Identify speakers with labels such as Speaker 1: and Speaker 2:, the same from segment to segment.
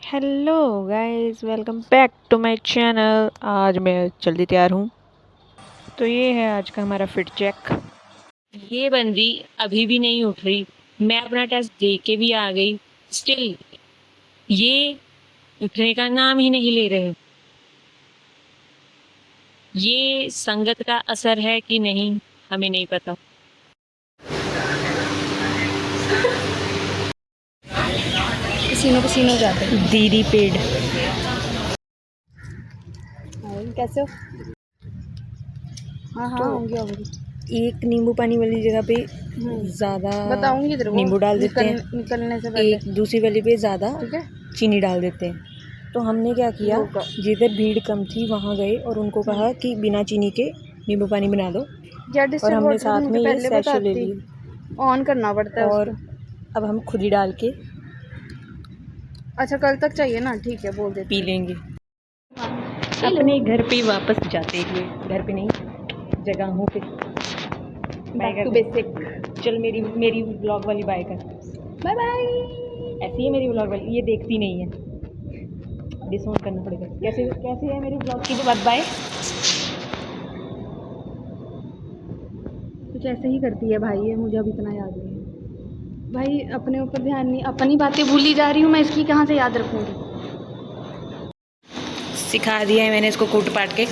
Speaker 1: Hello guys, welcome back to my channel. आज मैं जल्दी तैयार हूँ। तो ये है आज का हमारा फिट चेक। ये बंदी अभी भी नहीं उठ रही। मैं अपना टेस्ट दे के भी आ गई, स्टिल ये उठने का नाम ही नहीं ले रहे। ये संगत का असर है कि नहीं हमें नहीं पता।
Speaker 2: पसीनों पसीनों हो जाते हैं।
Speaker 1: दीदी पेड़
Speaker 2: कैसे हो? हाँ हाँ
Speaker 1: तो
Speaker 2: होंगी होंगी।
Speaker 1: एक नींबू पानी वाली जगह पे ज़्यादा
Speaker 2: बताऊंगी तेरे को
Speaker 1: नींबू डाल देते हैं,
Speaker 2: निकलने से पहले।
Speaker 1: एक दूसरी वाली पे ज़्यादा
Speaker 2: ठीक है।
Speaker 1: चीनी डाल देते हैं। तो हमने क्या किया, जिधर भीड़ कम थी वहाँ गए और उनको कहा कि बिना चीनी के नींबू पानी बना दो, और हमने साथ में ये सैशे ले लिए
Speaker 2: ऑन करना पड़ता है
Speaker 1: और
Speaker 2: उसको।
Speaker 1: अब हम खुद ही डाल के
Speaker 2: अच्छा कल तक चाहिए ना? ठीक है बोल देते
Speaker 1: पी लेंगे। अपने घर पे वापस जाते हुए, घर पे नहीं जगहों पे।
Speaker 2: Back to basic.
Speaker 1: चल मेरी ब्लॉग वाली बाय कर।
Speaker 2: Bye bye.
Speaker 1: ऐसी है मेरी ब्लॉग वाली, ये देखती नहीं है, डिसऑन करना पड़ेगा। कैसे कैसे है मेरी ब्लॉग की बात बाय?
Speaker 2: कुछ ऐसे ही करती है भाई, ये मुझे अभी इतना याद नहीं है भाई। अपने ऊपर ध्यान नहीं, अपनी बातें भूली जा रही हूँ मैं, इसकी कहाँ से याद रखूँगी।
Speaker 1: सिखा दिया है मैंने इसको कूट पाट के,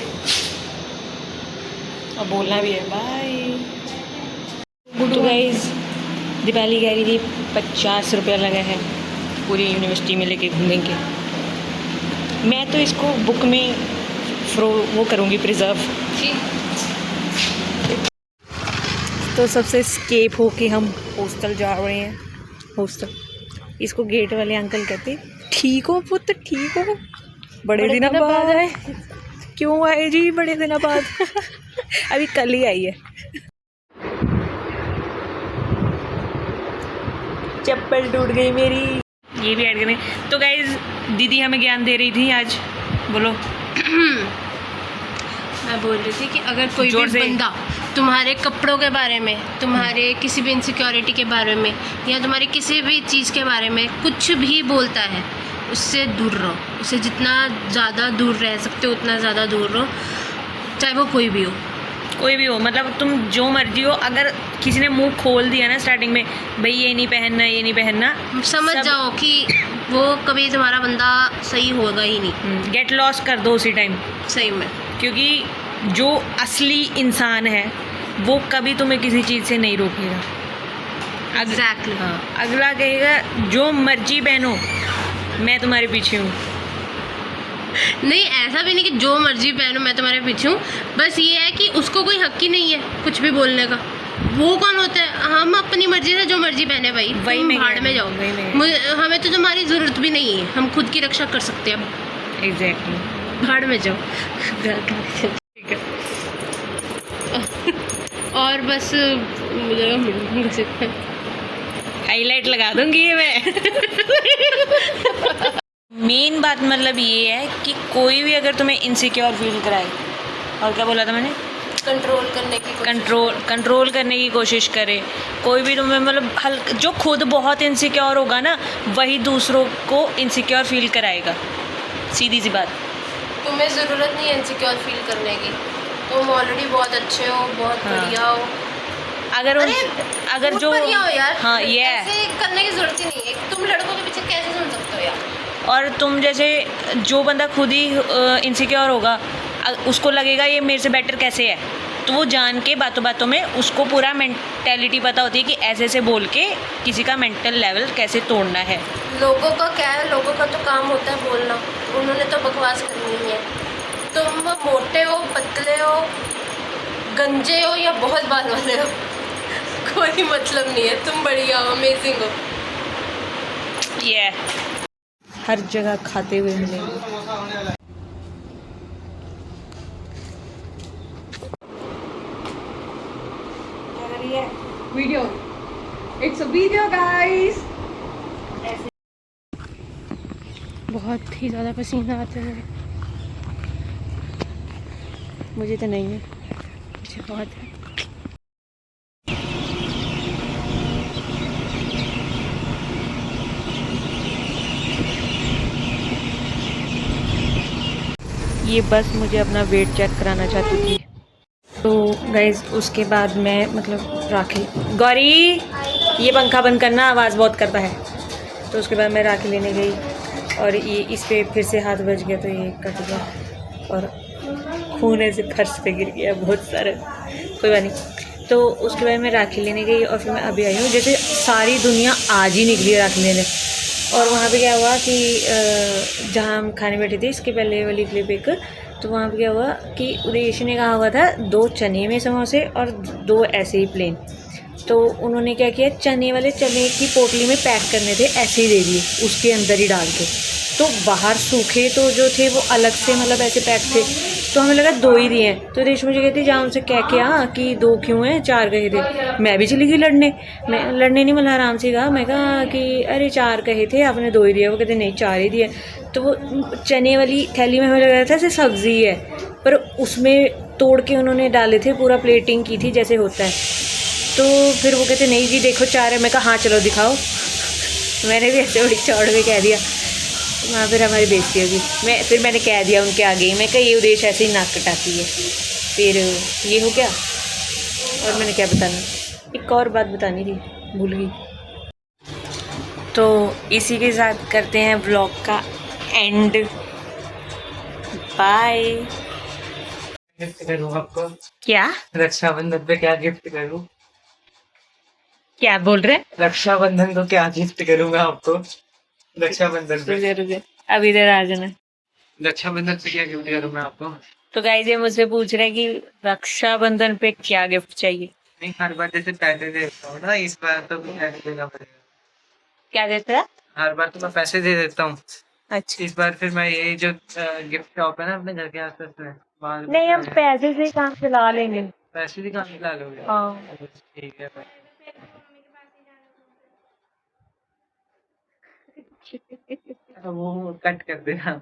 Speaker 1: और बोलना भी है बाय। तो गाइस दीपाली कह रही थी 50 रुपया लगा है, पूरी यूनिवर्सिटी में लेके घूमेंगे। मैं तो इसको बुक में वो करूँगी प्रिजर्व। तो सबसे स्केप हो के हम हॉस्टल जा रहे हैं। हॉस्टल, इसको गेट वाले अंकल कहते ठीक हो पुत्र, ठीक हो? बड़े दिनों बाद आए। क्यों आए जी बड़े दिनों बाद? अभी कल ही आई है। चप्पल टूट गई मेरी। ये भी ऐड करें। तो गाइज दीदी हमें ज्ञान दे रही थी आज, बोलो।
Speaker 3: मैं बोल रही थी कि अगर कोई भी बंदा तुम्हारे कपड़ों के बारे में, तुम्हारे किसी भी इनसिक्योरिटी के बारे में, या तुम्हारी किसी भी चीज़ के बारे में कुछ भी बोलता है, उससे दूर रहो। उससे जितना ज़्यादा दूर रह सकते हो उतना ज़्यादा दूर रहो, चाहे वो कोई भी हो।
Speaker 1: मतलब तुम जो मर्जी हो, अगर किसी ने मुंह खोल दिया ना स्टार्टिंग में, भाई ये नहीं पहनना, ये नहीं पहनना,
Speaker 3: समझ जाओ कि वो कभी तुम्हारा बंदा सही होगा ही नहीं।
Speaker 1: गेट लॉस कर दो उसी टाइम,
Speaker 3: सही में।
Speaker 1: क्योंकि जो असली इंसान है वो कभी तुम्हें किसी चीज़ से नहीं रोकेगा।
Speaker 3: एग्जैक्टली।
Speaker 1: हाँ, अगला कहेगा जो मर्जी पहनो, मैं तुम्हारे पीछे हूँ।
Speaker 3: नहीं, ऐसा भी नहीं कि जो मर्जी पहनो मैं तुम्हारे पीछे हूँ, बस ये है कि उसको कोई हक ही नहीं है कुछ भी बोलने का। वो कौन होता है? हम अपनी मर्जी से जो मर्जी पहने भाई,
Speaker 1: वही
Speaker 3: तुम
Speaker 1: में
Speaker 3: भाड़ में जाओ। हमें तो तुम्हारी ज़रूरत भी नहीं है, हम खुद की रक्षा कर सकते हैं अब।
Speaker 1: एग्जैक्टली।
Speaker 3: भाड़ में जाओ।
Speaker 1: ठीक है।
Speaker 3: और बस मुझे
Speaker 1: हाईलाइट लगा दूंगी ये मैं। मेन बात मतलब ये है कि कोई भी अगर तुम्हें इनसिक्योर फील कराए, और क्या बोला था मैंने, कंट्रोल करने की कोशिश करे, कोई भी तुम्हें मतलब जो खुद बहुत इनसिक्योर होगा ना, वही दूसरों को इनसिक्योर फील कराएगा। सीधी सी बात।
Speaker 3: तुम्हें ज़रूरत नहीं है इनसिक्योर फील करने की, तुम ऑलरेडी बहुत अच्छे हो, बहुत बढ़िया हो। अगर जो बढ़िया हो यार, हाँ ये ऐसे करने की ज़रूरत ही नहीं है। तुम लड़कों के पीछे कैसे सुन सकते हो यार? और
Speaker 1: तुम जैसे जो बंदा खुद ही इनसिक्योर होगा, उसको लगेगा ये मेरे से बेटर कैसे है, तो वो जान के बातों बातों में उसको पूरा मेंटेलिटी पता होती है कि ऐसे ऐसे बोल के किसी का मेंटल लेवल कैसे तोड़ना है।
Speaker 3: लोगों का क्या है, लोगों का तो काम होता है बोलना, उन्होंने तो बकवास करनी ही है। तुम मोटे हो, पतले हो, गंजे हो या बहुत बाल वाले हो, कोई मतलब नहीं है। तुम बढ़िया हो, अमेजिंग हो।
Speaker 1: ये हर जगह खाते हुए मिलेंगे।
Speaker 2: Video, it's a video guys.
Speaker 3: बहुत ही ज़्यादा पसीना आते हैं
Speaker 1: मुझे तो नहीं है,
Speaker 3: मुझे बहुत है।
Speaker 1: ये बस मुझे अपना वेट चेक कराना चाहती थी। तो गाइज उसके बाद मैं मतलब राखी, गौरी ये पंखा बंद करना, आवाज़ बहुत करता है। तो उसके बाद मैं राखी लेने गई और ये इस पे फिर से हाथ बज गया तो ये कट गया और खून ऐसे फर्श पे गिर गया बहुत सारा, कोई बात नहीं। तो उसके बाद मैं राखी लेने गई और फिर मैं अभी आई हूँ। जैसे सारी दुनिया आज ही निकली है राखी लेने। और वहाँ पे क्या हुआ कि जहाँ हम खाने बैठे थे इसके पहले वाली क्लिप एक, तो वहाँ पे क्या हुआ कि उदेश ने कहा हुआ था 2 चने में समोसे और 2 ऐसे ही प्लेन। तो उन्होंने क्या किया, चने वाले चने की पोटली में पैक करने थे, ऐसे ही दे दिए उसके अंदर ही डाल के। तो बाहर सूखे तो जो थे वो अलग से मतलब ऐसे पैक थे, तो हमें लगा 2 ही दिए हैं। तो रेश मुझे कहती जा उनसे कह के आ कि 2 क्यों हैं, 4 कहे थे। मैं भी चली गई लड़ने, मैं लड़ने नहीं मतलब आराम से कहा, मैं कहा कि अरे 4 कहे थे आपने 2 ही दिए। वो कहते नहीं 4 ही दिए। तो वो चने वाली थैली में हमें लग रहा था जैसे सब्ज़ी है, पर उसमें तोड़ के उन्होंने डाले थे, पूरा प्लेटिंग की थी जैसे होता है। तो फिर वो कहते नहीं जी देखो 4 है। मैं कहा हाँ चलो दिखाओ। मैंने भी ऐसे बड़ी चौड़ में कह दिया, वहाँ फिर हमारी बेइज्जती होगी। फिर मैंने कह दिया उनके आगे, मैं कहा ये उद्देश्य ऐसे ही नाक कटाती है। फिर ये हो गया और मैंने क्या बताना, एक और बात बतानी थी भूल गई। तो इसी के साथ करते हैं ब्लॉग का एंड। बाय।
Speaker 4: गिफ्ट करूँ आपको?
Speaker 1: क्या
Speaker 4: रक्षाबंधन पे क्या गिफ्ट करूँ?
Speaker 1: क्या बोल रहे?
Speaker 4: रक्षाबंधन को क्या गिफ्ट करूँ मैं आपको? रक्षाबंधन पे
Speaker 1: रुके अब इधर आ जाना।
Speaker 4: रक्षाबंधन पे क्या गिफ्ट करूँ मैं आपको?
Speaker 1: तो गाइस ये मुझसे पूछ रहे हैं कि रक्षाबंधन पे क्या गिफ्ट चाहिए।
Speaker 4: नहीं, हर बार जैसे पैसे देता हूँ ना, इस बार तो पैसे देना पड़ेगा।
Speaker 1: क्या देता है?
Speaker 4: हर बार तो मैं पैसे दे देता हूँ,
Speaker 1: अच्छा
Speaker 4: इस बार फिर मैं ये जो गिफ्ट शॉप है ना अपने घर के आसपास में, वहाँ
Speaker 1: नहीं, हम पैसे से काम चला लेंगे।
Speaker 4: पैसे भी कहाँ निकाल लोगे?
Speaker 1: हाँ
Speaker 4: ठीक है। वो कट कर देना।